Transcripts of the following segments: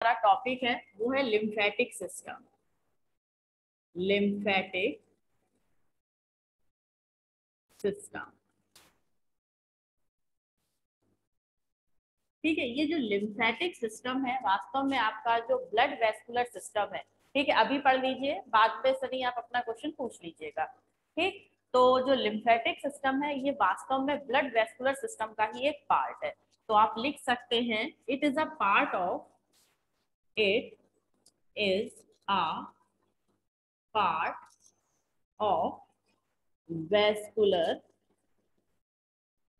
हमारा टॉपिक है वो है लिम्फेटिक सिस्टम। लिम्फेटिक सिस्टम, ठीक है। ये जो लिम्फेटिक सिस्टम है वास्तव में आपका जो ब्लड वेस्कुलर सिस्टम है, ठीक है। अभी पढ़ लीजिए, बाद में सनी आप अपना क्वेश्चन पूछ लीजिएगा, ठीक। तो जो लिम्फेटिक सिस्टम है ये वास्तव में ब्लड वेस्कुलर सिस्टम का ही एक पार्ट है। तो आप लिख सकते हैं it is a part of, it is a part of vascular,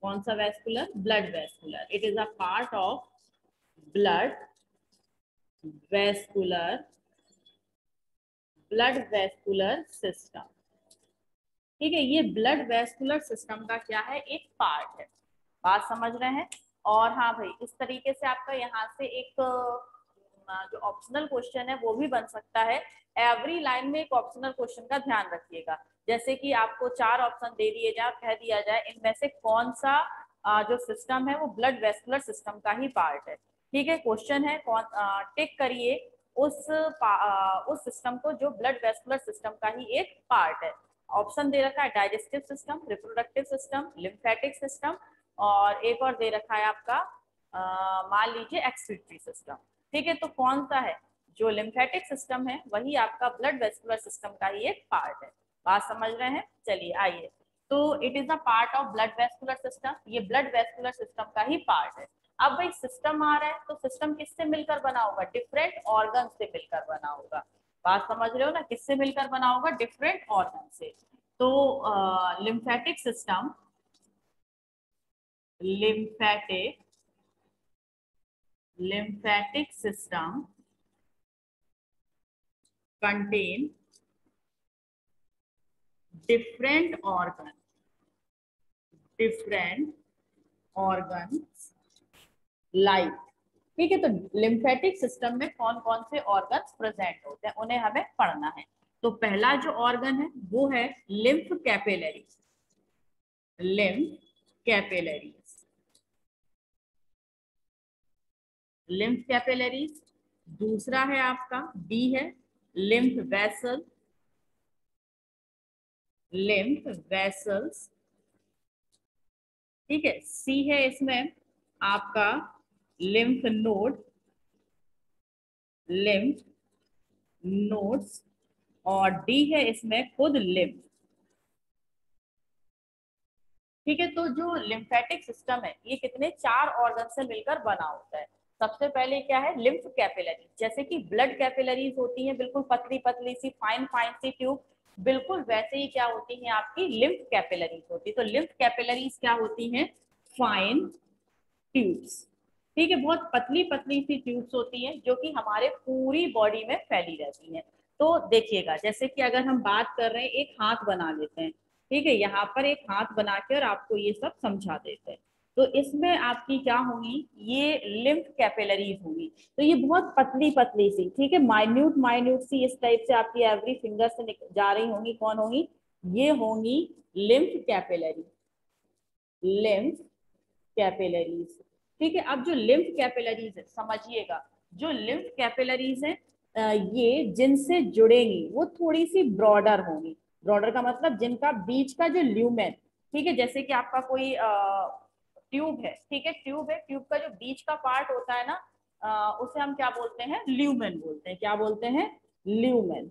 कौन सा vascular, blood vascular. It is a part of blood vascular, blood vascular system, ठीक है। ये ब्लड वेस्कुलर सिस्टम का क्या है, एक पार्ट है। बात समझ रहे हैं। और हाँ भाई, इस तरीके से आपका यहाँ से एक जो ऑप्शनल क्वेश्चन है वो भी बन सकता है। एवरी लाइन में एक ऑप्शनल क्वेश्चन का ध्यान रखिएगा। जैसे कि आपको 4 ऑप्शन दे दिए जाए, कह दिया जाए इनमें से कौन सा जो सिस्टम है वो ब्लड वेस्कुलर सिस्टम का ही पार्ट है, ठीक है। क्वेश्चन है कौन, टिक करिए उस सिस्टम को जो ब्लड वेस्कुलर सिस्टम का ही एक पार्ट है। ऑप्शन दे रखा है digestive system, reproductive system, lymphatic system, और एक और दे रखा है आपका मान लीजिए एक्सक्रीटरी सिस्टम, ठीक है। तो कौन सा है, जो लिम्फेटिक सिस्टम है वही आपका ब्लड वेस्कुलर सिस्टम का ही एक पार्ट है। बात समझ रहे हैं। चलिए आइए, तो it is a part of blood vascular system, ये ब्लड वेस्कुलर सिस्टम का ही पार्ट है। अब भाई सिस्टम आ रहा है तो सिस्टम किससे मिलकर बना होगा, डिफरेंट ऑर्गन से मिलकर बना होगा। बात समझ रहे हो ना, किससे मिलकर बना होगा, डिफरेंट ऑर्गन से। तो lymphatic system, lymphatic lymphatic system contain different organs like, ठीक है। तो लिम्फेटिक सिस्टम में कौन कौन से ऑर्गन्स प्रेजेंट होते हैं उन्हें हमें पढ़ना है। तो पहला जो ऑर्गन है वो है lymph capillaries, lymph capillaries, lymph capillaries. दूसरा है आपका बी है लिम्फ वेसल, लिम्फ वेसल्स, ठीक है। सी है इसमें आपका लिम्फ नोड, लिम्फ नोड्स, और डी है इसमें खुद लिम्फ, ठीक है। तो जो लिम्फेटिक सिस्टम है ये कितने 4 ऑर्गन से मिलकर बना होता है। सबसे पहले क्या है, लिम्फ कैपिलरीज, जैसे कि ब्लड कैपिलरीज होती हैं बिल्कुल पतली पतली सी, फाइन फाइन सी ट्यूब, बिल्कुल वैसे ही क्या होती हैं आपकी लिम्फ कैपिलरीज होती है। तो लिम्फ कैपिलरीज क्या होती हैं, फाइन ट्यूब्स, ठीक है। बहुत पतली पतली सी ट्यूब्स होती हैं जो कि हमारे पूरी बॉडी में फैली रहती हैं। तो देखिएगा, जैसे कि अगर हम बात कर रहे हैं, एक हाथ बना लेते हैं, ठीक है। यहाँ पर एक हाथ बनाकर आपको ये सब समझा देते हैं। तो इसमें आपकी क्या होंगी, ये लिम्फ कैपिलरीज होंगी। तो ये बहुत पतली पतली सी, ठीक है, माइन्यूट माइन्यूट सी इस टाइप से आपकी एवरी फिंगर से जा रही होंगी। कौन होंगी, ये होंगी लिम्फ कैपिलरी, लिम्फ कैपिलरीज, ठीक है। अब जो लिम्फ कैपिलरीज है समझिएगा, जो लिम्फ कैपिलरीज है ये जिनसे जुड़ेंगी वो थोड़ी सी ब्रॉडर होंगी। ब्रॉडर का मतलब जिनका बीच का जो ल्यूमेन, ठीक है, जैसे कि आपका कोई ट्यूब है, ठीक है, ट्यूब है, ट्यूब का जो बीच का पार्ट होता है ना, उसे हम क्या बोलते हैं, ल्यूमेन बोलते हैं। क्या बोलते हैं, ल्यूमेन,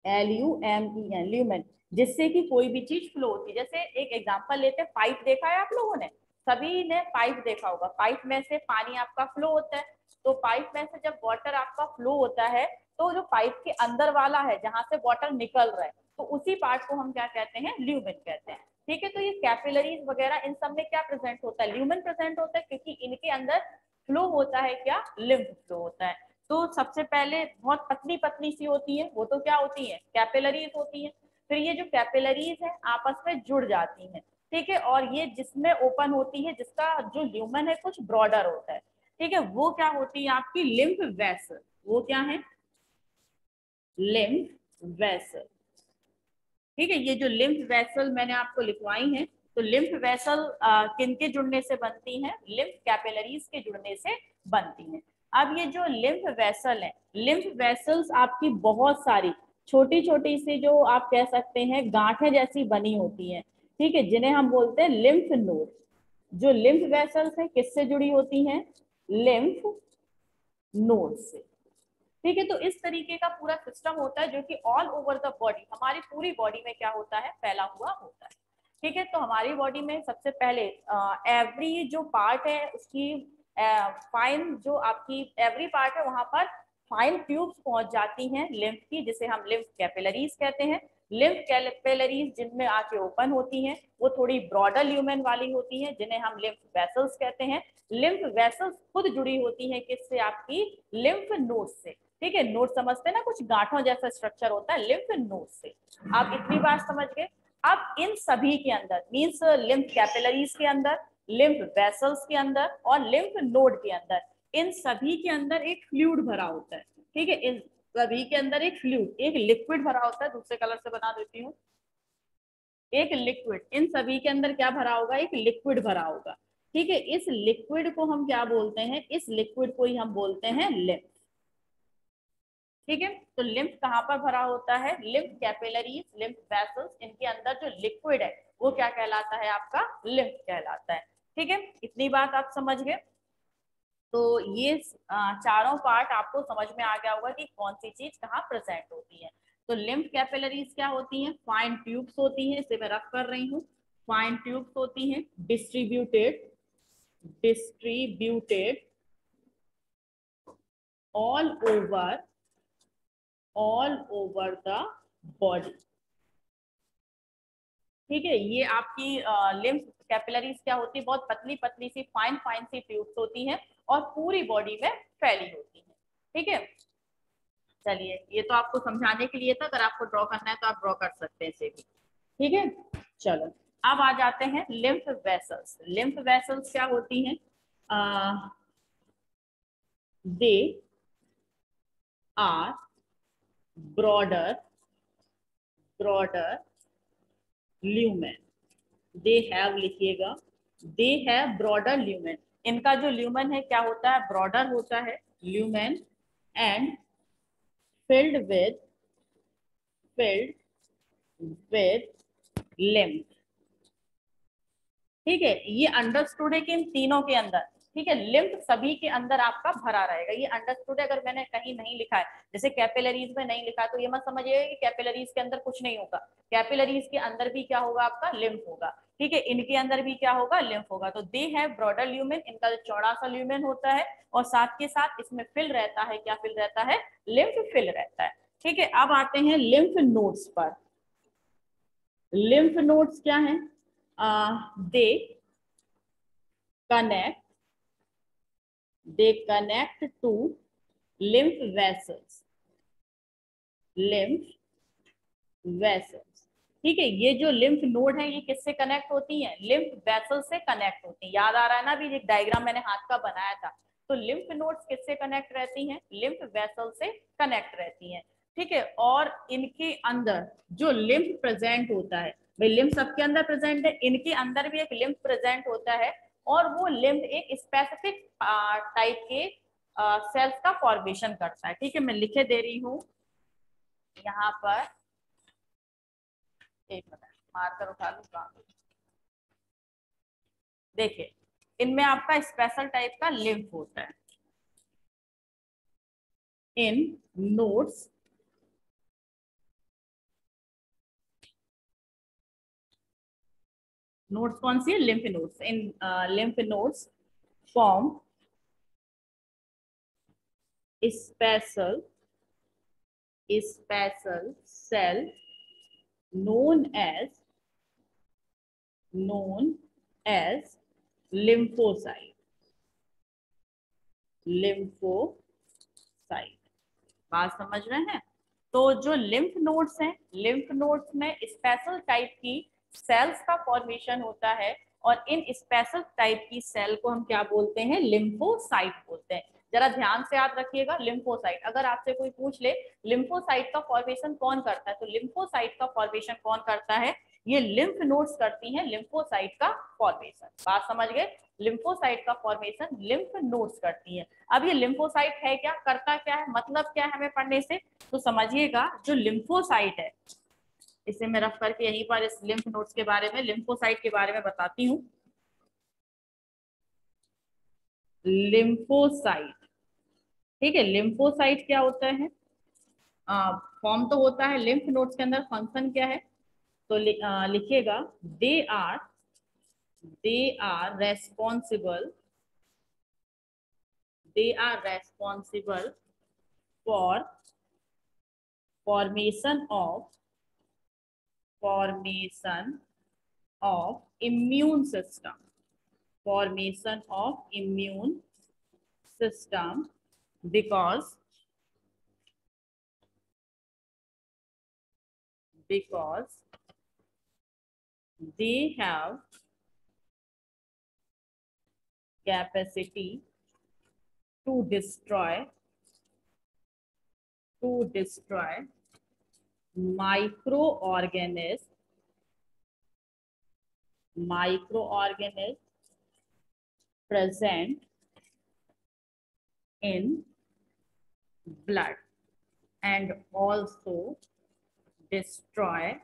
LUMEN, ल्यूमेन, जिससे कि कोई भी चीज फ्लो होती है। जैसे एक एग्जांपल लेते हैं, पाइप देखा है आप लोगों ने, सभी ने पाइप देखा होगा, पाइप में से पानी आपका फ्लो होता है। तो पाइप में से जब वाटर आपका फ्लो होता है तो जो पाइप के अंदर वाला है जहां से वाटर निकल रहा है, तो उसी पार्ट को हम क्या कहते हैं, ल्यूमेन कहते हैं, ठीक है। तो ये कैपिलरीज वगैरह इन सब में क्या प्रेजेंट होता है, ल्यूमेन प्रेजेंट होता है, क्योंकि इनके अंदर फ्लो होता है क्या, लिम्फ फ्लो होता है। तो सबसे पहले बहुत पतली पतली सी होती है, वो तो क्या होती है, कैपिलरीज होती है। फिर ये जो कैपिलरीज है आपस में जुड़ जाती हैं, ठीक है, और ये जिसमें ओपन होती है, जिसका जो ल्यूमन है कुछ ब्रॉडर होता है, ठीक है, वो क्या होती है आपकी लिम्फ वेसल। वो क्या है, लिम्फ वेसल, ठीक है। ये जो लिम्फ वेसल मैंने आपको लिखवाई है, तो लिम्फ वेसल किन के जुड़ने से बनती हैं, लिम्फ कैपिलरीज के जुड़ने से बनती हैं। अब ये जो लिम्फ वेसल है, लिम्फ वेसल्स आपकी बहुत सारी छोटी छोटी सी जो आप कह सकते हैं गांठें जैसी बनी होती हैं, ठीक है, जिन्हें हम बोलते हैं लिम्फ नोड। जो लिम्फ वेसल्स हैं किससे जुड़ी होती हैं? लिम्फ नोड से। ठीक है, तो इस तरीके का पूरा सिस्टम होता है जो कि ऑल ओवर द बॉडी, हमारी पूरी बॉडी में क्या होता है, फैला हुआ होता है। ठीक है, तो हमारी बॉडी में सबसे पहले एवरी जो पार्ट है उसकी फाइन जो आपकी एवरी पार्ट है वहां पर फाइन ट्यूब्स पहुंच जाती हैं लिम्फ की, जिसे हम लिम्फ कैपिलरीज कहते हैं। लिम्फ कैपिलरीज जिनमें आके ओपन होती हैं वो थोड़ी ब्रॉडर ल्यूमेन वाली होती हैं, जिन्हें हम लिम्फ वेसल्स कहते हैं। लिम्फ वेसल्स खुद जुड़ी होती हैं किससे? आपकी लिम्फ नोड से। ठीक है, नोड समझते हैं ना, कुछ गांठों जैसा स्ट्रक्चर होता है लिम्फ नोड से। आप इतनी बात समझ गए। अब इन सभी के अंदर मींस लिम्फ कैपिलरीज के अंदर, लिम्फ वेसल्स के अंदर और लिम्फ नोड के अंदर, इन सभी के अंदर एक फ्लूइड भरा होता है। ठीक है, इन सभी के अंदर एक फ्लूइड, एक लिक्विड भरा होता है। दूसरे कलर से बना देती हूँ, एक लिक्विड। इन सभी के अंदर क्या भरा होगा? एक लिक्विड भरा होगा। ठीक है, इस लिक्विड को हम क्या बोलते हैं? इस लिक्विड को ही हम बोलते हैं लिम्फ। ठीक है, तो लिम्फ कहाँ पर भरा होता है? लिम्फ कैपिलरीज, लिम्फ वेसल्स, इनके अंदर जो लिक्विड है वो क्या कहलाता है? आपका लिम्फ कहलाता है। ठीक है, इतनी बात आप समझ गए। तो ये चारों पार्ट आपको समझ में आ गया होगा कि कौन सी चीज कहाँ प्रेजेंट होती है। तो लिम्फ कैपिलरीज क्या होती हैं? फाइन ट्यूब्स होती हैं, इसे मैं रफ कर रही हूँ। फाइन ट्यूब्स होती हैं, distributed distributed all over the body. ठीक है, ये आपकी लिम्फ कैपिलरीज क्या होती है? बहुत पतली पतली सी फाइन फाइन सी ट्यूब्स होती हैं और पूरी बॉडी में फैली होती है। ठीक है, चलिए ये तो आपको समझाने के लिए था, अगर आपको ड्रॉ करना है तो आप ड्रॉ कर सकते हैं इसे भी। ठीक है, चलो अब आ जाते हैं लिम्फ वेसल्स। लिम्फ वेसल्स क्या होती हैं? They are broader lumen. They have लिखिएगा, दे हैव ब्रॉडर ल्यूमेन। इनका जो ल्यूमेन है क्या होता है? ब्रॉडर होता है lumen, and filled with lymph. ठीक है, ये अंडरस्टूड है कि इन तीनों के अंदर, ठीक है, लिम्फ सभी के अंदर आपका भरा रहेगा। ये अंडरस्टूड है, अगर मैंने कहीं नहीं लिखा है, जैसे कैपिलरीज में नहीं लिखा है, तो ये मत समझिएगा कि कैपिलरीज के अंदर कुछ नहीं होगा। कैपिलरीज के अंदर भी क्या होगा? आपका लिम्फ होगा। ठीक है, इनके अंदर भी क्या होगा? लिम्फ होगा। तो दे है ब्रॉडर ल्यूमेन, इनका जो चौड़ा सा ल्यूमेन होता है, और साथ के साथ इसमें फिल रहता है। क्या फिल रहता है? लिम्फ फिल रहता है। ठीक है, अब आते हैं लिम्फ नोड्स पर। लिम्फ नोड्स क्या है? दे connect to lymph vessels। ठीक है, ये जो लिम्फ नोड है ये किससे कनेक्ट होती हैं? लिम्फ वेसल से कनेक्ट होती हैं। याद आ रहा है ना, अभी एक डायग्राम मैंने हाथ का बनाया था। तो लिम्फ नोड्स किससे कनेक्ट रहती हैं? लिम्फ वेसल से कनेक्ट रहती हैं। ठीक है, और इनके अंदर जो लिम्फ प्रेजेंट होता है, भाई लिम्फ सबके अंदर प्रेजेंट है, इनके अंदर भी एक लिम्फ प्रेजेंट होता है, और वो लिम्फ एक स्पेसिफिक टाइप के सेल्स का फॉर्मेशन करता है। ठीक है, मैं लिखे दे रही हूँ यहाँ पर, एक मिनट मार्कर उठा लूँ काम। देखिए, इनमें आपका स्पेशल टाइप का लिम्फ होता है। इन नोड्स नोड्स कौन सी है? Lymph nodes. इन lymph nodes form special cell known as lymphocyte। बात समझ रहे हैं? तो जो लिम्फ नोड्स हैं, लिम्फ नोड्स में स्पेशल टाइप की सेल्स का फॉर्मेशन होता है, और इन स्पेशल टाइप की सेल को हम क्या बोलते हैं? लिम्फोसाइट बोलते हैं। जरा ध्यान से याद रखिएगा, लिम्फोसाइट। अगर आपसे कोई पूछ ले लिम्फोसाइट का फॉर्मेशन कौन करता है, तो लिम्फोसाइट का फॉर्मेशन कौन करता है? ये लिम्फ नोड्स करती हैं लिम्फोसाइट का फॉर्मेशन। बात समझ गए? लिम्फोसाइट का फॉर्मेशन लिम्फ नोड्स करती है। अब ये लिम्फोसाइट है क्या, करता क्या है, मतलब क्या है हमें पढ़ने से, तो समझिएगा जो लिम्फोसाइट है, इसे मैं रफ करके यहीं पर इस लिम्फ नोड्स के बारे में, लिम्फोसाइट के बारे में बताती हूँ। लिम्फोसाइट, ठीक है, लिम्फोसाइट क्या होता है, फॉर्म तो होता है लिम्फ नोड्स के अंदर, फंक्शन क्या है, तो लिखिएगा they are responsible, they are responsible for formation of formation of immune system, formation of immune system, because they have capacity to destroy microorganisms present in blood, and also destroy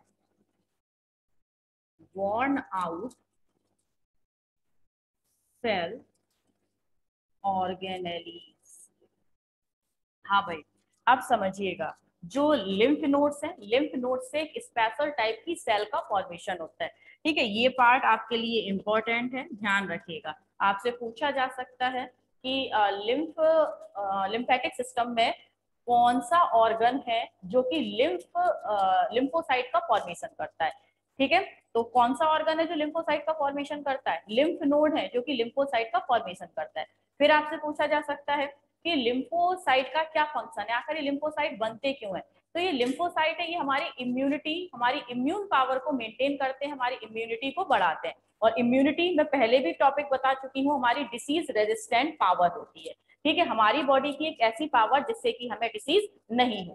worn out cell organelles। हाँ भाई, अब समझिएगा, जो lymph nodes है, lymph nodes से एक special type की cell का फॉर्मेशन होता है। ठीक है, ये पार्ट आपके लिए इंपॉर्टेंट है, ध्यान रखिएगा। आपसे पूछा जा सकता है कि लिम्फेटिक सिस्टम में कौन सा ऑर्गन है जो कि लिम्फोसाइट का फॉर्मेशन करता है। ठीक है, तो कौन सा ऑर्गन है जो लिम्फोसाइट का फॉर्मेशन करता है, लिम्फ नोड है जो कि लिम्फोसाइट का फॉर्मेशन करता है। फिर आपसे पूछा जा सकता है कि लिम्फोसाइट का क्या फंक्शन है, आखिर ये लिम्फोसाइट बनते क्यों है। तो ये लिम्फोसाइट है, ये हमारी इम्यूनिटी, हमारी इम्यून पावर को मेंटेन करते हैं, हमारी इम्यूनिटी को बढ़ाते हैं। और इम्यूनिटी मैं पहले भी टॉपिक बता चुकी हूँ, हमारी डिसीज रेजिस्टेंट पावर होती है। ठीक है, हमारी बॉडी की एक ऐसी पावर जिससे कि हमें डिसीज नहीं हो।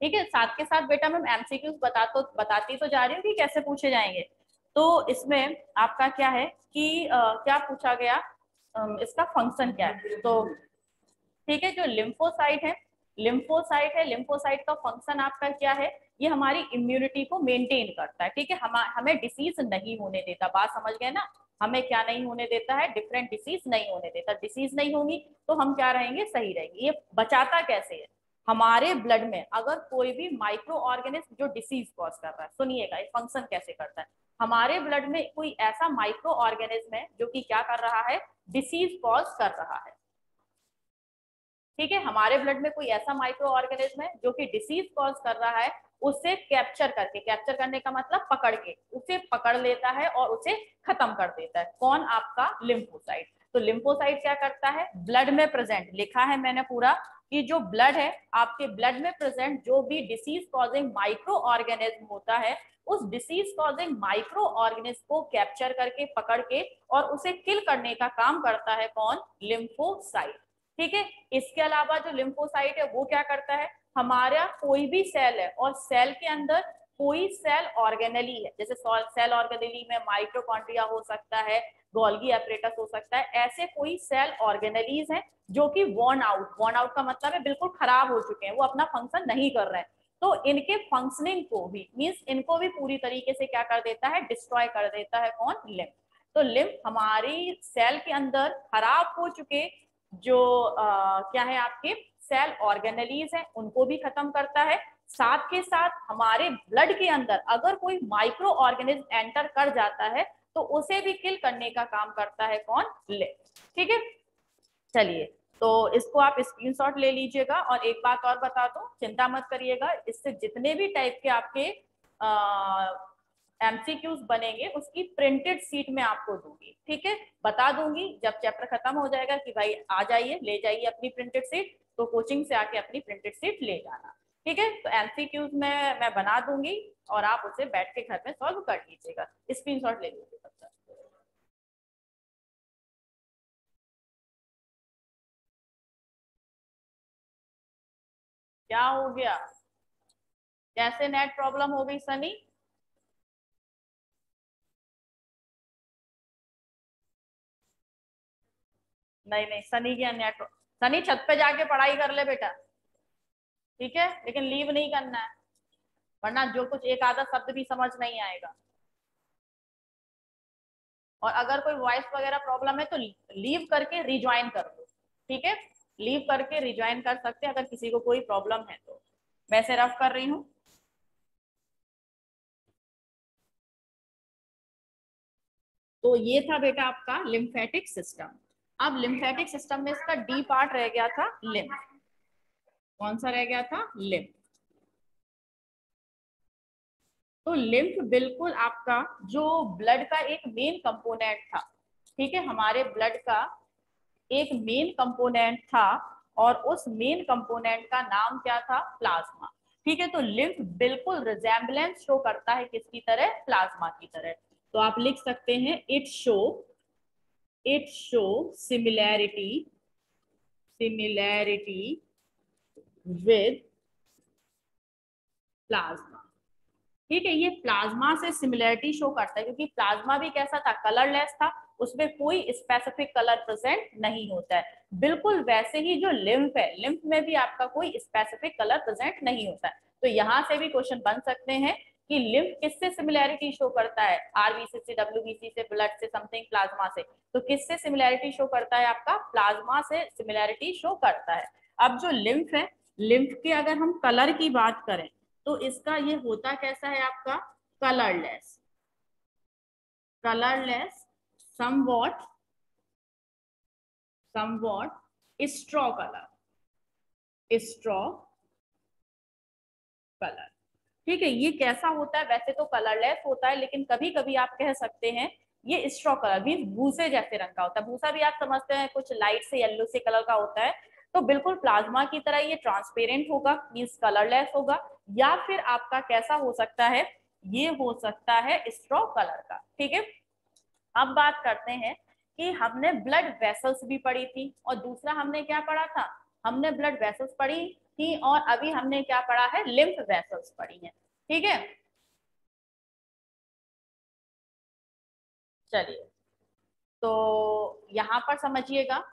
ठीक है, साथ के साथ बेटा मैं एमसीक्यूज बताती तो जा रही हूँ कि कैसे पूछे जाएंगे। तो इसमें आपका क्या है कि क्या पूछा गया, इसका फंक्शन क्या है। तो ठीक है, जो लिम्फोसाइट है, लिम्फोसाइट का फंक्शन आपका क्या है, ये हमारी इम्यूनिटी को मेंटेन करता है। ठीक है, हमें डिसीज नहीं होने देता। बात समझ गए ना, हमें क्या नहीं होने देता है, डिफरेंट डिसीज नहीं होने देता। डिसीज नहीं होंगी तो हम क्या रहेंगे, सही रहेंगे। ये बचाता कैसे है, हमारे ब्लड में अगर कोई भी माइक्रो ऑर्गेनिज्म जो डिसीज कॉज कर रहा है, सुनिएगा ये फंक्शन कैसे करता है। हमारे ब्लड में कोई ऐसा माइक्रो ऑर्गेनिज्म है जो कि क्या कर रहा है, डिसीज कॉज कर रहा है। ठीक है, हमारे ब्लड में कोई ऐसा माइक्रो ऑर्गेनिज्म है जो कि डिसीज कॉज कर रहा है, उसे कैप्चर करके, कैप्चर करने का मतलब पकड़ के, उसे पकड़ लेता है और उसे खत्म कर देता है। कौन, आपका लिम्फोसाइट। तो लिम्फोसाइट क्या करता है, ब्लड में प्रेजेंट, लिखा है मैंने पूरा कि जो ब्लड है, आपके ब्लड में प्रेजेंट जो भी डिसीज कॉजिंग माइक्रो ऑर्गेनिज्म होता है, उस डिसीज कॉजिंग माइक्रो ऑर्गेनिज्म को कैप्चर करके, पकड़ के और उसे किल करने का काम करता है कौन, लिम्फोसाइट। ठीक है, इसके अलावा जो लिम्फोसाइट है वो क्या करता है, हमारा कोई भी सेल है और सेल के अंदर कोई सेल ऑर्गेनली है, जैसे सेल ऑर्गेनली में माइटोकॉन्ड्रिया हो सकता है, गोल्गी एपरेटस हो सकता है, ऐसे कोई सेल ऑर्गेनलीज हैं जो कि वॉर्न आउट का मतलब है बिल्कुल खराब हो चुके हैं, वो अपना फंक्शन नहीं कर रहे हैं। तो इनके फंक्शनिंग को भी, मींस इनको भी पूरी तरीके से क्या कर देता है, डिस्ट्रॉय कर देता है कौन, लिम्फ। तो लिम्फ हमारी सेल के अंदर खराब हो चुके जो क्या है आपके सेल ऑर्गेनलीज हैं, उनको भी खत्म करता है। साथ के साथ हमारे ब्लड के अंदर अगर कोई माइक्रो ऑर्गेनिज्म एंटर कर जाता है तो उसे भी किल करने का काम करता है कौन, लिम्फ। ठीक है, चलिए, तो इसको आप स्क्रीनशॉट ले लीजिएगा। और एक बात और बता दूं, चिंता मत करिएगा, इससे जितने भी टाइप के आपके एमसीक्यूज बनेंगे उसकी प्रिंटेड सीट में आपको दूंगी। ठीक है, बता दूंगी जब चैप्टर खत्म हो जाएगा कि भाई आ जाइए, ले जाइए अपनी प्रिंटेड सीट, तो कोचिंग से आके अपनी प्रिंटेड सीट ले जाना। ठीक है, तो एमसीक्यूज में मैं बना दूंगी और आप उसे बैठ के घर में सॉल्व कर लीजिएगा। स्क्रीनशॉट ले लीजिए तब तक। क्या हो गया, कैसे नेट प्रॉब्लम हो गई सनी? नहीं नहीं, सनी की नेट, सनी छत पे जाके पढ़ाई कर ले बेटा, ठीक है, लेकिन लीव नहीं करना है, वरना जो कुछ एक आधा शब्द भी समझ नहीं आएगा। और अगर कोई वॉइस वगैरह प्रॉब्लम है तो लीव करके रिज्वाइन कर दो, ठीक है, लीव करके रिज्वाइन कर सकते हैं अगर किसी को कोई प्रॉब्लम है तो। वैसे रफ कर रही हूँ। तो ये था बेटा आपका लिम्फेटिक सिस्टम। अब लिम्फेटिक सिस्टम में इसका डी पार्ट रह गया था लिम्फ। कौन सा रह गया था? लिम्फ। तो लिम्फ बिल्कुल आपका जो ब्लड का एक मेन कंपोनेंट था, ठीक है, हमारे ब्लड का एक मेन कंपोनेंट था, और उस मेन कंपोनेंट का नाम क्या था? प्लाज्मा। ठीक है, तो लिम्फ बिल्कुल रिजेम्बलेंस शो करता है किसकी तरह? प्लाज्मा की तरह। तो आप लिख सकते हैं it show similarity with plasma. ठीक है, ये प्लाज्मा से सिमिलरिटी शो करता है, क्योंकि प्लाज्मा भी कैसा था? कलरलेस था, उसमें कोई स्पेसिफिक कलर प्रेजेंट नहीं होता है। बिल्कुल वैसे ही जो लिम्फ है, लिम्फ में भी आपका कोई स्पेसिफिक कलर प्रेजेंट नहीं होता है। तो यहां से भी क्वेश्चन बन सकते हैं कि लिम्फ किससे सिमिलैरिटी शो करता है? आरबीसी से, डब्ल्यूबीसी से, ब्लड से, समथिंग प्लाज्मा से। तो किससे सिमिलैरिटी शो करता है? आपका प्लाज्मा से सिमिलैरिटी शो करता है। अब जो लिम्फ है, लिम्फ के अगर हम कलर की बात करें तो इसका ये होता कैसा है आपका? Colourless, colourless, somewhat straw colour. ठीक है, ये कैसा होता है? वैसे तो कलरलेस होता है, लेकिन कभी कभी आप कह सकते हैं ये स्ट्रॉ कलर मीन्स भूसे जैसे रंग का होता है। भूसा भी आप समझते हैं कुछ लाइट से येलो से कलर का होता है। तो बिल्कुल प्लाज्मा की तरह ये ट्रांसपेरेंट होगा, मीन्स कलरलेस होगा, या फिर आपका कैसा हो सकता है? ये हो सकता है स्ट्रॉ कलर का। ठीक है, अब बात करते हैं कि हमने ब्लड वेसल्स भी पढ़ी थी, और दूसरा हमने क्या पढ़ा था? हमने ब्लड वेसल्स पढ़ी थी, और अभी हमने क्या पढ़ा है? लिम्फ वेसल्स पढ़ी है। ठीक है, चलिए, तो यहां पर समझिएगा,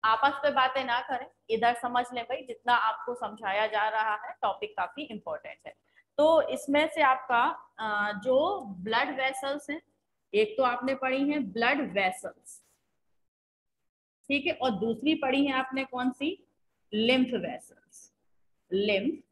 आपस में बातें ना करें, इधर समझ लें भाई, जितना आपको समझाया जा रहा है टॉपिक काफी इंपॉर्टेंट है। तो इसमें से आपका जो ब्लड वेसल्स हैं, एक तो आपने पढ़ी है ब्लड वेसल्स, ठीक है, और दूसरी पढ़ी है आपने कौन सी? Lymph vessels. लिम्फ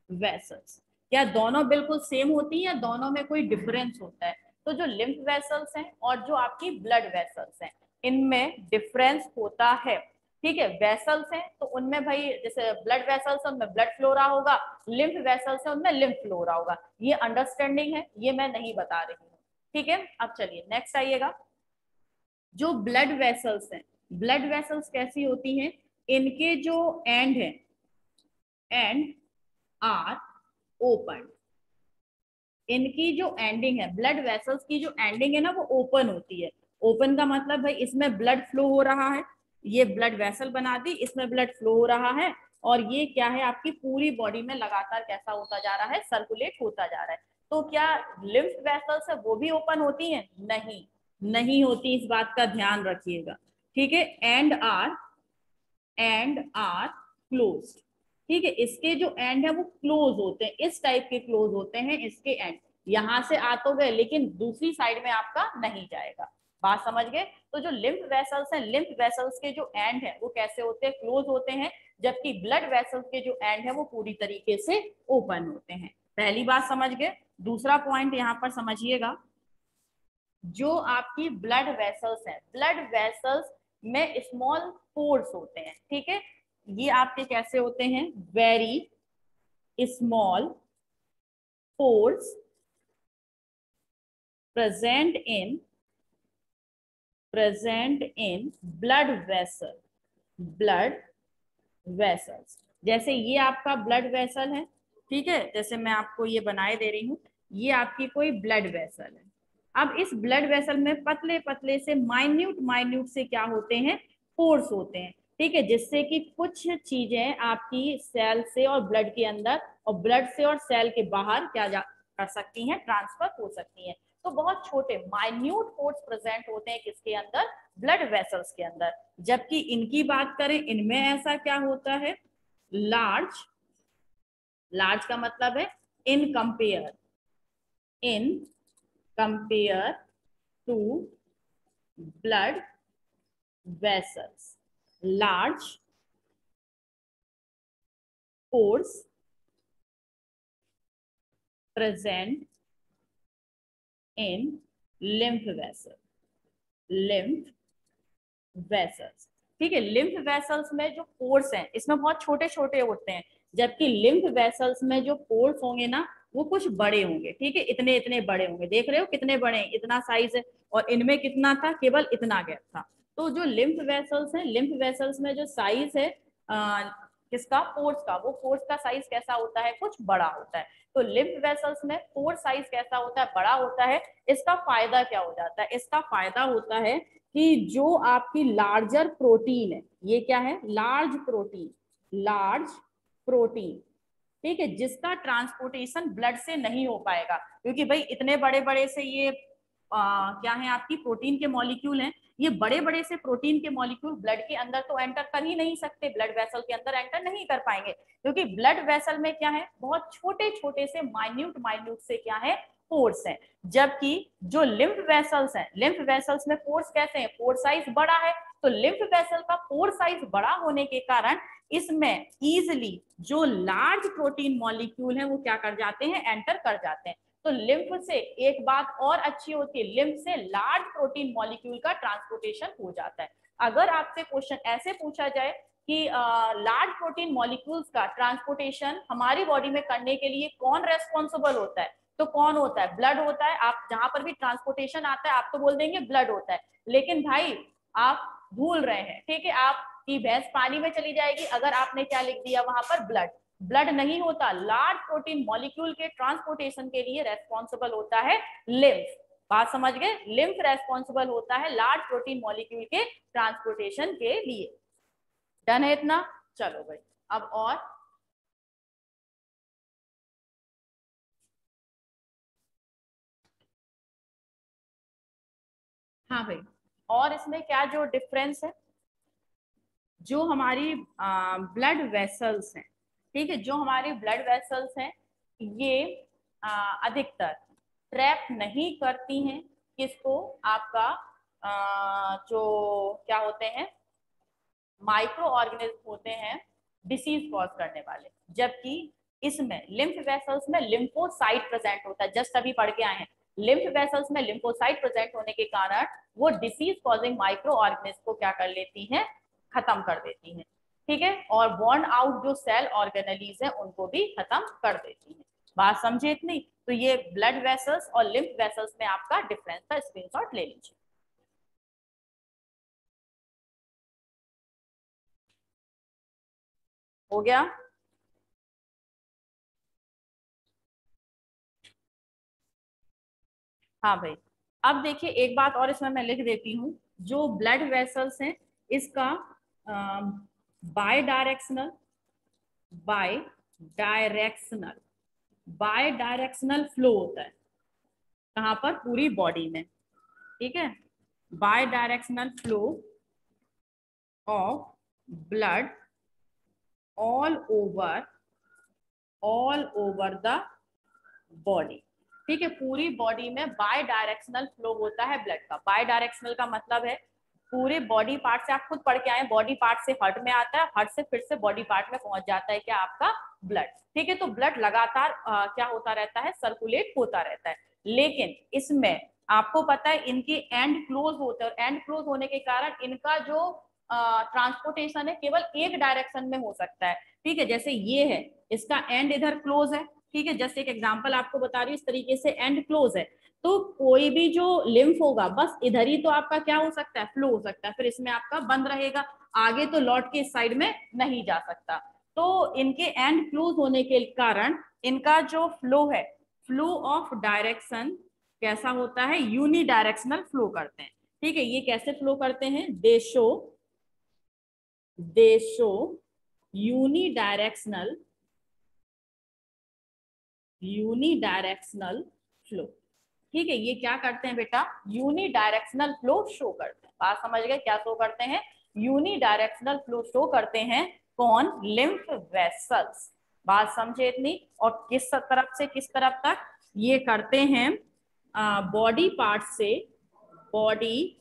वेसल्स, क्या दोनों बिल्कुल सेम होती है या दोनों में कोई डिफरेंस होता है? तो जो लिम्फ वेसल्स हैं और जो आपकी ब्लड वेसल्स हैं, इनमें डिफरेंस होता है। ठीक है, वेसल्स हैं तो उनमें भाई जैसे ब्लड वेसल्स है उनमें ब्लड फ्लो रहा होगा, लिम्फ वेसल्स है उनमें लिम्फ फ्लो रहा होगा। ये अंडरस्टैंडिंग है, ये मैं नहीं बता रही हूँ। ठीक है, अब चलिए नेक्स्ट आइएगा। जो ब्लड वेसल्स हैं, ब्लड वेसल्स कैसी होती हैं? इनके जो एंड है, एंड आर ओपन। इनकी जो एंडिंग है, ब्लड वेसल्स की जो एंडिंग है ना, वो ओपन होती है। ओपन का मतलब भाई इसमें ब्लड फ्लो हो रहा है, ये ब्लड वेसल बना दी, इसमें ब्लड फ्लो हो रहा है, और ये क्या है? आपकी पूरी बॉडी में लगातार कैसा होता जा रहा है? सर्कुलेट होता जा रहा है। तो क्या लिम्फ वेसल्स है वो भी ओपन होती हैं? नहीं, नहीं होती, इस बात का ध्यान रखिएगा। ठीक है, एंड आर क्लोज्ड। ठीक है, इसके जो एंड है वो क्लोज होते हैं, इस टाइप के क्लोज होते हैं इसके एंड। यहां से आ तो गए, लेकिन दूसरी साइड में आपका नहीं जाएगा। बात समझ गए? तो जो लिम्फ वेसल्स हैं, लिम्फ वेसल्स के जो एंड है वो कैसे होते हैं? क्लोज होते हैं, जबकि ब्लड वेसल्स के जो एंड है वो पूरी तरीके से ओपन होते हैं। पहली बात समझ गए। दूसरा पॉइंट यहां पर समझिएगा, जो आपकी ब्लड वेसल्स हैं, ब्लड वेसल्स में स्मॉल पोर्स होते हैं। ठीक है, ये आपके कैसे होते हैं? Very small pores present in blood vessel, blood vessels. जैसे ये आपका ब्लड वेसल है, ठीक है, जैसे मैं आपको ये बनाए दे रही हूँ, ये आपकी कोई ब्लड वेसल है। अब इस ब्लड वेसल में पतले पतले से माइन्यूट माइन्यूट से क्या होते हैं? पोर्स होते हैं। ठीक है, जिससे कि कुछ चीजें आपकी सेल से और ब्लड के अंदर और ब्लड से और सेल के बाहर क्या जा कर सकती हैं, ट्रांसफर हो सकती हैं। तो बहुत छोटे माइन्यूट पोर्स प्रेजेंट होते हैं किसके अंदर, ब्लड वेसल्स के अंदर। जबकि इनकी बात करें, इनमें ऐसा क्या होता है, लार्ज, लार्ज का मतलब है in compare to blood vessels, large pores present in lymph vessel, lymph vessels। ठीक है, लिम्फ वेसल्स में जो पोर्स हैं इसमें बहुत छोटे छोटे होते हैं, जबकि लिम्फ वेसल्स में जो पोर्स होंगे ना वो कुछ बड़े होंगे। ठीक है, इतने इतने बड़े होंगे, देख रहे हो कितने बड़े हैं, इतना साइज है। और इनमें कितना था, केवल इतना गैप था। तो जो लिम्फ वेसल्स हैं, लिम्फ वेसल्स में जो साइज है किसका, पोर्स का, वो पोर्स का साइज कैसा होता है, कुछ बड़ा होता है। तो लिम्फ वेसल्स में पोर साइज कैसा होता है, बड़ा होता है। इसका फायदा क्या हो जाता है, इसका फायदा होता है कि जो आपकी लार्जर प्रोटीन है, ये क्या है, लार्ज प्रोटीन, लार्ज प्रोटीन, ठीक है, जिसका ट्रांसपोर्टेशन ब्लड से नहीं हो पाएगा, क्योंकि भाई इतने बड़े बड़े से ये क्या है, आपकी प्रोटीन के मॉलिक्यूल हैं। ये बड़े बड़े से प्रोटीन के मॉलिक्यूल ब्लड के अंदर तो एंटर कर ही नहीं सकते, ब्लड वेसल के अंदर एंटर नहीं कर पाएंगे, क्योंकि ब्लड वेसल में क्या है, बहुत छोटे छोटे से माइन्यूट माइन्यूट से क्या है, पोर्स हैं। जबकि जो लिम्फ वेसल्स हैं, लिम्फ वेसल्स में पोर्स कैसे हैं, पोर साइज बड़ा है। तो लिम्फ वेसल का पोर साइज बड़ा होने के कारण इसमें इजिली जो लार्ज प्रोटीन मॉलिक्यूल है वो क्या कर जाते हैं, एंटर कर जाते हैं। तो लिम्फ से एक बात और अच्छी होती है, लिम्फ से लार्ज प्रोटीन मॉलिक्यूल का ट्रांसपोर्टेशन हो जाता है। अगर आपसे क्वेश्चन ऐसे पूछा जाए कि लार्ज प्रोटीन मॉलिक्यूल्स का ट्रांसपोर्टेशन हमारी बॉडी में करने के लिए कौन रेस्पॉन्सिबल होता है, तो कौन होता है, ब्लड होता है। आप जहां पर भी ट्रांसपोर्टेशन आता है आप तो बोल देंगे ब्लड होता है, लेकिन भाई आप भूल रहे हैं। ठीक है, आपकी भैंस पानी में चली जाएगी अगर आपने क्या लिख दिया वहां पर, ब्लड। ब्लड नहीं होता, लार्ज प्रोटीन मॉलिक्यूल के ट्रांसपोर्टेशन के लिए रेस्पॉन्सिबल होता है लिम्फ। बात समझ गए, लिम्फ रेस्पॉन्सिबल होता है लार्ज प्रोटीन मॉलिक्यूल के ट्रांसपोर्टेशन के लिए। डन है इतना, चलो भाई अब और हाँ भाई, और इसमें क्या जो डिफरेंस है, जो हमारी ब्लड वेसल्स हैं, ठीक है, जो हमारी ब्लड वेसल्स हैं ये अधिकतर ट्रैप नहीं करती हैं किसको, आपका जो क्या होते हैं, माइक्रो ऑर्गेनिज्म होते हैं डिसीज कॉज करने वाले। जबकि इसमें लिम्फ वेसल्स में लिम्फोसाइट प्रेजेंट होता है, जस्ट अभी पढ़ के आए हैं, लिम्फ वेसल्स में लिम्फोसाइट प्रेजेंट होने के कारण वो डिसीज कॉजिंग माइक्रो ऑर्गेनिज्म को क्या कर लेती हैं, खत्म कर देती हैं। ठीक है, और बॉर्न आउट जो सेल ऑर्गेनेलीज है उनको भी खत्म कर देती हैं। बात समझे इतनी, तो ये ब्लड वेसल्स और लिम्फ वेसल्स में आपका डिफरेंस था, स्क्रीनशॉट ले लीजिए। हो गया, हाँ भाई। अब देखिए एक बात और इसमें मैं लिख देती हूँ, जो ब्लड वेसल्स हैं इसका bidirectional, bidirectional, bidirectional flow होता है, कहाँ पर, पूरी बॉडी में। ठीक है, bidirectional flow of blood all over, all over the body. ठीक है, पूरी बॉडी में बाय डायरेक्शनल फ्लो होता है ब्लड का। बाय डायरेक्शनल का मतलब है पूरे बॉडी पार्ट से, आप खुद पढ़ के आए, बॉडी पार्ट से हार्ट में आता है, हार्ट से फिर से बॉडी पार्ट में पहुंच जाता है क्या, आपका ब्लड। ठीक है, तो ब्लड लगातार क्या होता रहता है, सर्कुलेट होता रहता है। लेकिन इसमें आपको पता है इनके एंड क्लोज होते हैं, और एंड क्लोज होने के कारण इनका जो ट्रांसपोर्टेशन है केवल एक डायरेक्शन में हो सकता है। ठीक है, जैसे ये है, इसका एंड इधर क्लोज है। ठीक है, जस्ट एक एग्जांपल आपको बता रही हूँ, इस तरीके से एंड क्लोज है, तो कोई भी जो लिम्फ होगा बस इधर ही तो आपका क्या हो सकता है, फ्लो हो सकता है, फिर इसमें आपका बंद रहेगा, आगे तो लौट के इस साइड में नहीं जा सकता। तो इनके एंड क्लोज होने के कारण इनका जो फ्लो है, फ्लो ऑफ डायरेक्शन कैसा होता है, यूनी डायरेक्शनल फ्लो करते हैं। ठीक है, ये कैसे फ्लो करते हैं, दे शो दे शो यूनिडायरेक्शनल फ्लो। ठीक है, ये क्या करते हैं बेटा, यूनिडायरेक्शनल फ्लो शो करते हैं। बात समझ गए, क्या शो करते हैं, यूनिडायरेक्शनल फ्लो शो करते हैं। कौन, लिम्फ वेसल्स। बात समझे इतनी। और किस तरफ से किस तरफ तक ये करते हैं, बॉडी पार्ट से, बॉडी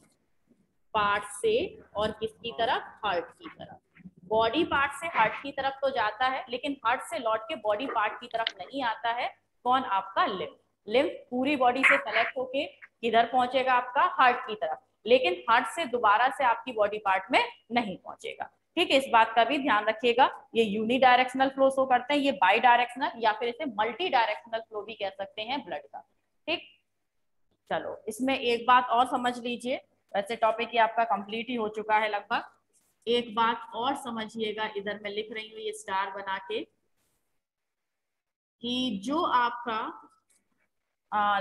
पार्ट से और किसकी तरफ, हार्ट की तरफ। बॉडी पार्ट से हार्ट की तरफ तो जाता है, लेकिन हार्ट से लौट के बॉडी पार्ट की तरफ नहीं आता है। कौन, आपका लिम्फ। लिम्फ पूरी बॉडी से कलेक्ट होके किधर पहुंचेगा, आपका हार्ट की तरफ, लेकिन हार्ट से दोबारा से आपकी बॉडी पार्ट में नहीं पहुंचेगा। ठीक है, इस बात का भी ध्यान रखिएगा। ये यूनिडायरेक्शनल फ्लो शो करते हैं, ये बाई डायरेक्शनल या फिर इसे मल्टी डायरेक्शनल फ्लो भी कह सकते हैं ब्लड का। ठीक, चलो इसमें एक बात और समझ लीजिए। वैसे टॉपिक ये आपका कंप्लीट ही हो चुका है लगभग। एक बात और समझिएगा, इधर मैं लिख रही हूँ ये स्टार बना के, कि जो आपका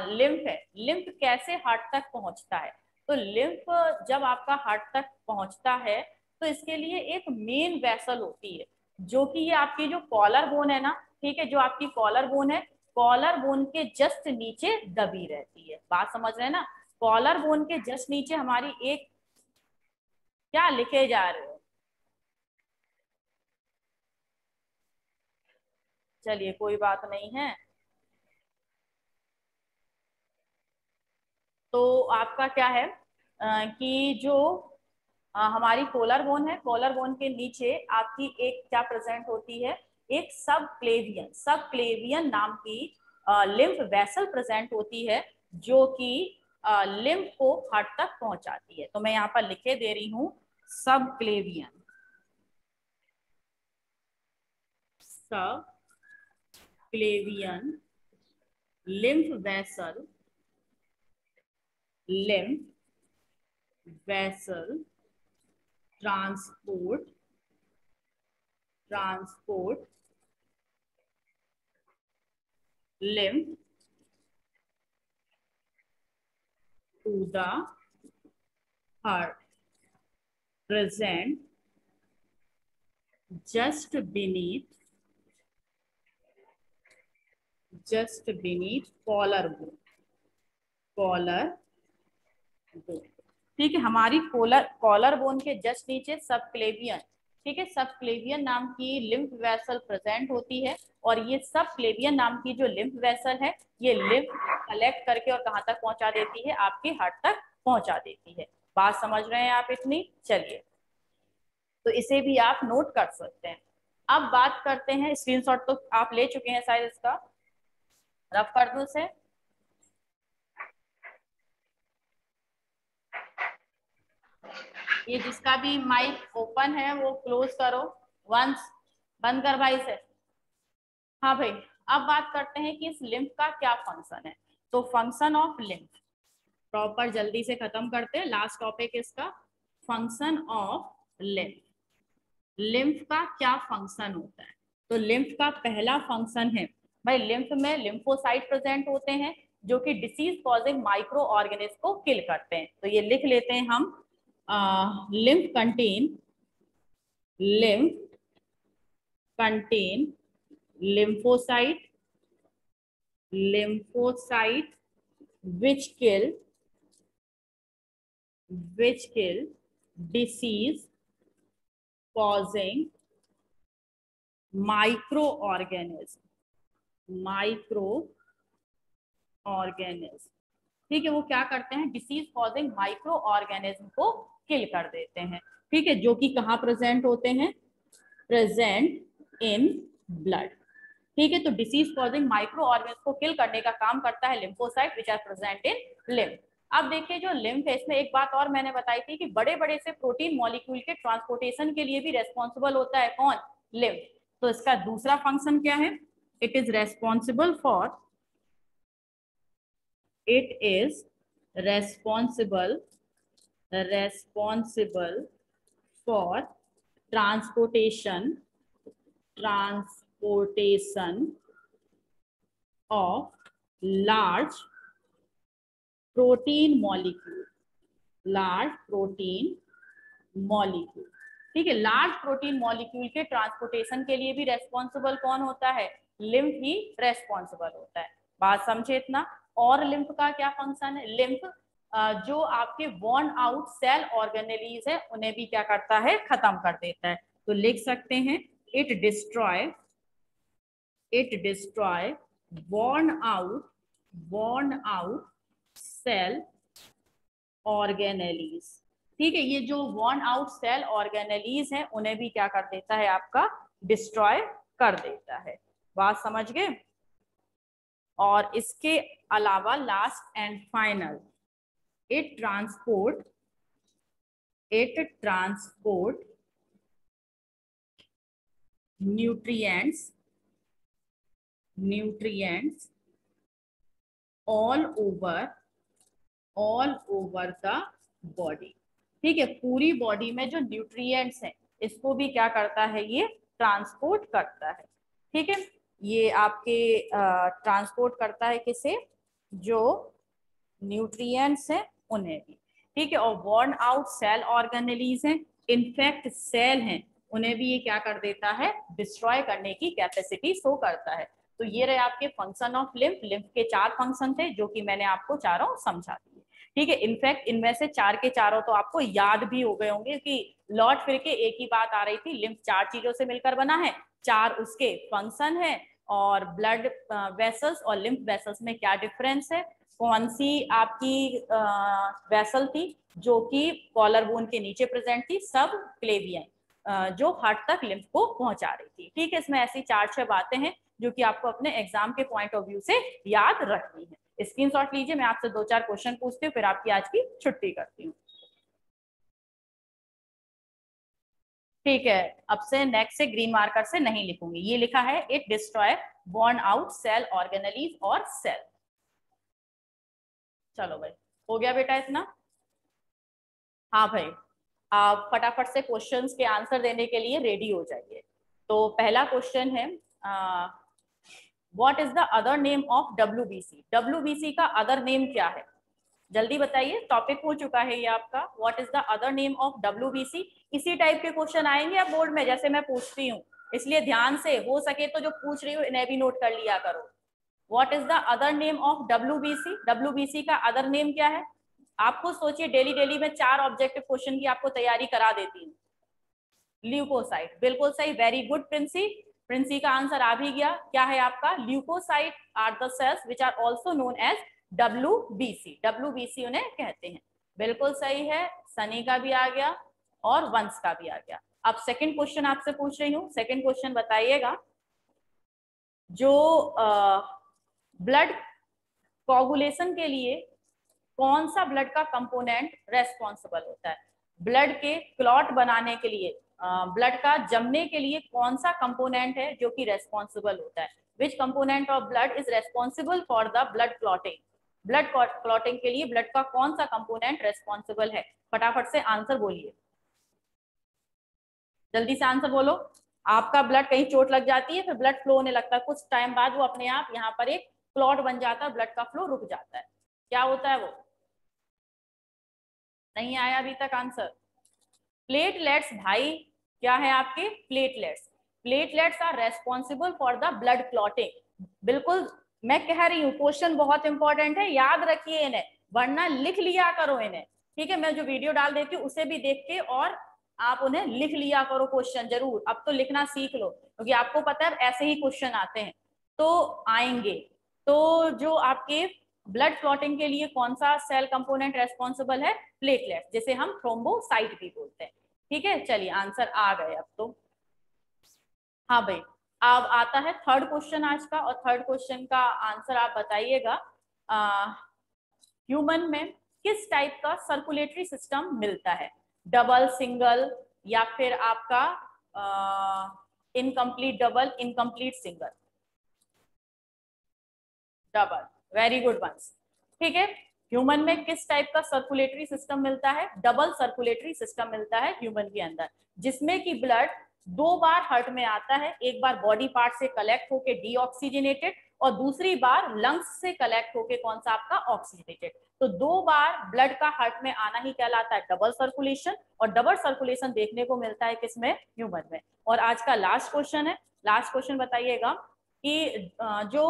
लिम्फ है, लिम्फ कैसे हार्ट तक पहुंचता है। तो लिम्फ जब आपका हार्ट तक पहुंचता है, तो इसके लिए एक मेन वेसल होती है, जो कि ये आपकी जो कॉलर बोन है ना, ठीक है, जो आपकी कॉलर बोन है, कॉलर बोन के जस्ट नीचे दबी रहती है। बात समझ रहे हैं ना, कॉलर बोन के जस्ट नीचे हमारी एक, क्या लिखे जा रहे हो, चलिए कोई बात नहीं है। तो आपका क्या है, कि जो हमारी कोलर बोन है, कोलर बोन के नीचे आपकी एक क्या प्रेजेंट होती है, एक सब क्लेवियन, सब क्लेवियन नाम की लिम्फ वेसल प्रेजेंट होती है, जो कि लिम्फ को हार्ट तक पहुंचाती है। तो मैं यहाँ पर लिखे दे रही हूँ, सब क्लेवियन, सब क्लेवियन lymph vessel, lymph vessel transport, transport lymph to the heart, present just beneath, just beneath collar bone, collar bone। ठीक है, हमारी कॉलर बोन के जस्ट नीचे सब क्लेवियन, ठीक है, सब क्लेवियन नाम की लिम्फ वेसल प्रेजेंट होती है। और ये सब क्लेवियन नाम की जो लिम्फ वेसल है, ये लिम्फ कलेक्ट करके और कहाँ तक पहुंचा देती है, आपके हार्ट तक पहुंचा देती है। बात समझ रहे हैं आप इतनी, चलिए तो इसे भी आप नोट कर सकते हैं। अब बात करते हैं, स्क्रीनशॉट तो आप ले चुके हैं शायद, इसका रफ कर दूं इसे। ये जिसका भी माइक ओपन है वो क्लोज करो वंस, बंद कर भाई से। हाँ भाई, अब बात करते हैं कि इस लिम्फ का क्या फंक्शन है। तो फंक्शन ऑफ लिम्फ प्रॉपर जल्दी से खत्म करते हैं, लास्ट टॉपिक इसका, फंक्शन ऑफ लिम्फ। लिम्फ का क्या फंक्शन होता है। तो लिम्फ का पहला फंक्शन है भाई, लिम्फ में लिम्फोसाइट प्रेजेंट होते हैं, जो कि डिसीज कॉजिंग माइक्रो ऑर्गेनिज्म को किल करते हैं। तो ये लिख लेते हैं हम, lymph contain, lymph contain lymphocyte, lymphocyte which kill disease causing microorganism, microorganism। ठीक है, वो क्या करते हैं, डिसीज कॉजिंग माइक्रो ऑर्गेनिज्म को किल कर देते हैं। ठीक है, जो कि कहाँ प्रेजेंट होते हैं, प्रेजेंट इन ब्लड। ठीक है, तो डिसीज कॉजिंग माइक्रो ऑर्गेनिज्म को किल करने का काम करता है lymphocyte which are present in lymph. अब देखिए जो लिम्फ है, इसमें एक बात और मैंने बताई थी कि बड़े बड़े से प्रोटीन मॉलिक्यूल के ट्रांसपोर्टेशन के लिए भी रेस्पॉन्सिबल होता है कौन, लिम्फ। तो इसका दूसरा फंक्शन क्या है, it is responsible for, it is responsible for transportation of large protein molecule, large protein molecule। ठीक है, लार्ज प्रोटीन मॉलिक्यूल के ट्रांसपोर्टेशन के लिए भी रेस्पॉन्सिबल कौन होता है? लिम्फ ही रेस्पॉन्सिबल होता है। बात समझे इतना? और लिम्फ का क्या फंक्शन है? लिम्फ जो आपके वॉर्न आउट सेल ऑर्गेनेलीज है उन्हें भी क्या करता है? खत्म कर देता है। तो लिख सकते हैं it destroy worn out cell organelles। ठीक है, ये जो worn out cell organelles है उन्हें भी क्या कर देता है? आपका डिस्ट्रॉय कर देता है। बात समझ गए? और इसके अलावा last and final, it transport nutrients all over the body। ठीक है, पूरी बॉडी में जो न्यूट्रिएंट्स हैं इसको भी क्या करता है? ये ट्रांसपोर्ट करता है। ठीक है, ये आपके ट्रांसपोर्ट करता है किसे? जो न्यूट्रिएंट्स हैं उन्हें भी। ठीक है, और वॉर्न आउट सेल ऑर्गेनेलीज हैं, इनफेक्ट सेल हैं, उन्हें भी ये क्या कर देता है? डिस्ट्रॉय करने की कैपेसिटी शो करता है। तो ये रहे आपके फंक्शन ऑफ लिम्फ। लिम्फ के 4 फंक्शन थे जो कि मैंने आपको चारों समझा दिए। ठीक है, इनफैक्ट इनमें से 4 के चारों तो आपको याद भी हो गए होंगे कि लौट फिर के एक ही बात आ रही थी, लिम्फ 4 चीजों से मिलकर बना है, 4 उसके फंक्शन है, और ब्लड वेसल्स और लिम्फ वेसल्स में क्या डिफरेंस है, कौन सी आपकी वेसल थी जो कि कॉलर बोन के नीचे प्रेजेंट थी, सब क्लेवियन जो हार्ट तक लिम्फ को पहुंचा रही थी। ठीक है, इसमें ऐसी 4-6 बातें हैं जो कि आपको अपने एग्जाम के पॉइंट ऑफ व्यू से याद रखनी है। स्क्रीनशॉट लीजिए, मैं आपसे 2-4 क्वेश्चन पूछती हूँ, फिर आपकी आज की छुट्टी करती हूँ। ठीक है, अब से नेक्स्ट से ग्रीन मार्कर से नहीं लिखूंगी। ये लिखा है it destroy worn out cell organelles और सेल। चलो भाई, हो गया बेटा इतना? हाँ भाई, आप फटाफट से क्वेश्चंस के आंसर देने के लिए रेडी हो जाइए। तो पहला क्वेश्चन है, what is the other name of WBC? WBC का अदर नेम क्या है? जल्दी बताइए, टॉपिक हो चुका है ये आपका। What is the other name of WBC? इसी टाइप के क्वेश्चन आएंगे अब बोर्ड में जैसे मैं पूछती हूँ, इसलिए ध्यान से हो सके तो जो पूछ रही हूँ इन्हें भी नोट कर लिया करो। What is the other name of WBC? WBC का अदर नेम क्या है? आपको सोचिए, डेली डेली में 4 ऑब्जेक्टिव क्वेश्चन की आपको तैयारी करा देती हूँ। ल्यूकोसाइट, बिल्कुल सही, वेरी गुड प्रिंसी। प्रिंसी का आंसर आ भी गया। क्या है आपका? Leucocyte are the cells which are also known as WBC। WBC उन्हें कहते हैं। बिल्कुल सही है, सनी का भी आ गया और वंश का भी आ गया। अब सेकंड क्वेश्चन आपसे पूछ रही हूँ। सेकंड क्वेश्चन बताइएगा, जो ब्लड कोगुलेशन के लिए कौन सा ब्लड का कंपोनेंट रेस्पॉन्सिबल होता है? ब्लड के क्लॉट बनाने के लिए, ब्लड का जमने के लिए कौन सा कंपोनेंट है जो कि रेस्पॉन्सिबल होता है? विच component of blood is responsible for the blood clotting? Blood clotting के लिए ब्लड का कौन सा कंपोनेंट रेस्पॉन्सिबल है? फटाफट से आंसर बोलिए, जल्दी से आंसर बोलो। आपका ब्लड कहीं चोट लग जाती है, फिर ब्लड फ्लो होने लगता है, कुछ टाइम बाद वो अपने आप यहाँ पर एक क्लॉट बन जाता है, ब्लड का फ्लो रुक जाता है। क्या होता है वो? नहीं आया अभी तक आंसर? प्लेटलेट्स भाई। क्या है आपके? Platelets. Platelets are responsible for the blood clotting. बिल्कुल, मैं कह रही हूँ क्वेश्चन बहुत इंपॉर्टेंट है, याद रखिए इन्हें, वरना लिख लिया करो इन्हें। ठीक है, मैं जो वीडियो डाल देती हूँ उसे भी देख के और आप उन्हें लिख लिया करो क्वेश्चन जरूर। अब तो लिखना सीख लो, क्योंकि आपको पता है ऐसे ही क्वेश्चन आते हैं तो आएंगे। तो जो आपके ब्लड क्लॉटिंग के लिए कौन सा सेल कंपोनेंट रेस्पॉन्सिबल है? प्लेटलेट्स, जिसे हम थ्रोम्बोसाइट भी बोलते हैं। ठीक है, चलिए आंसर आ गए अब तो। हाँ भाई, अब आता है थर्ड क्वेश्चन आज का, और थर्ड क्वेश्चन का आंसर आप बताइएगा। ह्यूमन में किस टाइप का सर्कुलेटरी सिस्टम मिलता है? डबल, सिंगल, या फिर आपका incomplete double, incomplete single? Double, very good once. ठीक है, ह्यूमन में किस टाइप का सर्कुलेटरी सिस्टम मिलता है? डबल सर्कुलेटरी सिस्टम मिलता है ह्यूमन के अंदर, जिसमें कि ब्लड 2 बार हार्ट में आता है, एक बार बॉडी पार्ट से कलेक्ट होकर डीऑक्सीजनेटेड और दूसरी बार लंग्स से कलेक्ट होके कौन सा आपका ऑक्सीजनेटेड। तो 2 बार ब्लड का हार्ट में आना ही कहलाता है डबल सर्कुलेशन, और डबल सर्कुलेशन देखने को मिलता है किसमें, ह्यूमन में। और आज का लास्ट क्वेश्चन है, लास्ट क्वेश्चन बताइएगा कि जो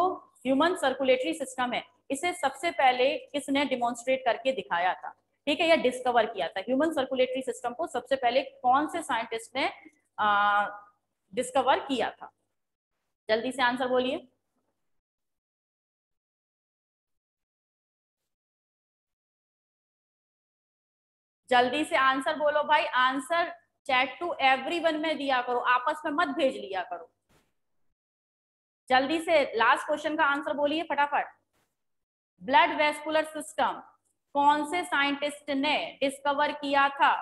ह्यूमन सर्कुलेटरी सिस्टम है इसे सबसे पहले किसने डिमॉन्स्ट्रेट करके दिखाया था, ठीक है, या डिस्कवर किया था। ह्यूमन सर्कुलेटरी सिस्टम को सबसे पहले कौन से साइंटिस्ट ने डिस्कवर किया था, जल्दी से आंसर बोलिए। जल्दी से आंसर बोलो भाई, आंसर चैट टू एवरीवन में दिया करो, आपस में मत भेज लिया करो। जल्दी से लास्ट क्वेश्चन का आंसर बोलिए फटाफट। ब्लड वेस्कुलर सिस्टम कौन से साइंटिस्ट ने डिस्कवर किया था?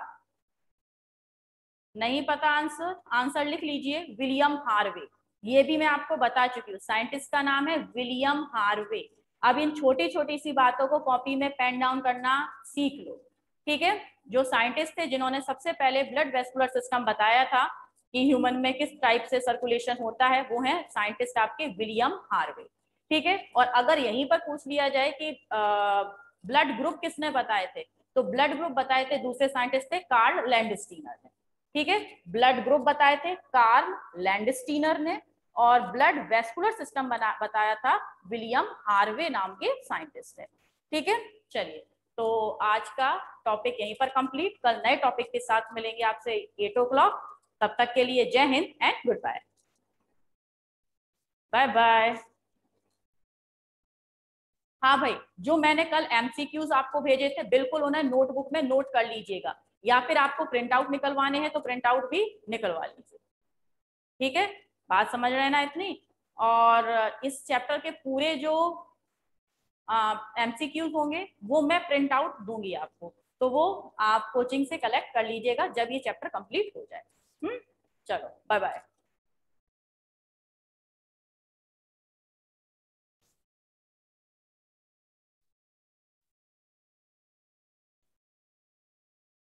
नहीं पता आंसर? आंसर लिख लीजिए, विलियम हार्वे। ये भी मैं आपको बता चुकी हूँ, साइंटिस्ट का नाम है विलियम हार्वे। अब इन छोटी छोटी सी बातों को कॉपी में पेन डाउन करना सीख लो, ठीक है। जो साइंटिस्ट थे जिन्होंने सबसे पहले ब्लड वेस्कुलर सिस्टम बताया था कि ह्यूमन में किस टाइप से सर्कुलेशन होता है, वो है साइंटिस्ट आपके विलियम हार्वे, ठीक है। और अगर यहीं पर पूछ लिया जाए कि ब्लड ग्रुप किसने बताए थे, तो ब्लड ग्रुप बताए थे दूसरे साइंटिस्ट थे, कार्ल लैंडस्टीनर ने, ठीक है। ब्लड ग्रुप बताए थे कार्ल लैंडस्टीनर ने, और ब्लड वेस्कुलर सिस्टम बताया था विलियम हार्वे नाम के साइंटिस्ट ने, ठीक है। चलिए, तो आज का टॉपिक यहीं पर कंप्लीट, कल नए टॉपिक के साथ मिलेंगे आपसे 8 o'clock। तब तक के लिए जय Hind and good bye. Bye bye. हाँ भाई, जो मैंने कल एमसीक्यूज आपको भेजे थे बिल्कुल उन्हें नोटबुक में नोट कर लीजिएगा, या फिर आपको प्रिंट आउट निकलवाने हैं तो प्रिंट आउट भी निकलवा लीजिए, ठीक है। बात समझ रहे हैं ना इतनी? और इस चैप्टर के पूरे जो एमसीक्यूज होंगे वो मैं प्रिंट आउट दूंगी आपको, तो वो आप कोचिंग से कलेक्ट कर लीजिएगा जब ये चैप्टर कंप्लीट हो जाए। चलो बाय बाय।